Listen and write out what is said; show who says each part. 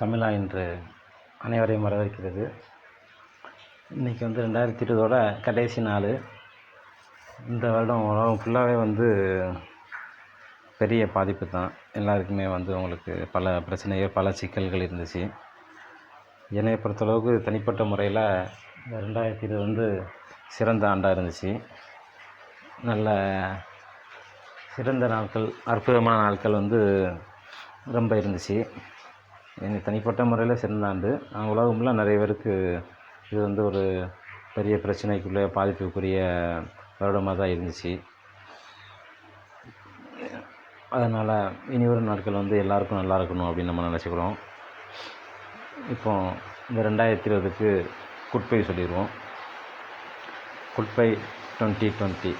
Speaker 1: தமிழா என்று அனைவரையும் வரவேற்கிறது. இன்றைக்கி 2020 கடைசி நாள். இந்த வருடம் உலகம் ஃபுல்லாகவே பெரிய பாதிப்பு தான். எல்லாருக்குமே உங்களுக்கு பல பிரச்சனைகள், பல சிக்கல்கள் இருந்துச்சு. என்னை பொறுத்தளவுக்கு தனிப்பட்ட முறையில் 2020 சிறந்த ஆண்டாக இருந்துச்சு. நல்ல சிறந்த நாட்கள், அற்புதமான நாட்கள் ரொம்ப இருந்துச்சு. எனக்கு தனிப்பட்ட முறையில் சிறந்த ஆண்டு. உலகம் ஃபுல்லாக நிறைய பேருக்கு இது ஒரு பெரிய பிரச்சனைக்குள்ளே பாதிப்புக்குரிய வருடமாக தான் இருந்துச்சு. அதனால் இனி வரும் நாட்கள் எல்லாருக்கும் நல்லா இருக்கணும் அப்படின்னு நம்ம நினச்சிக்கிறோம். இப்போ இந்த 2020க்கு குட் பை சொல்லிடுவோம். Good bye 2025.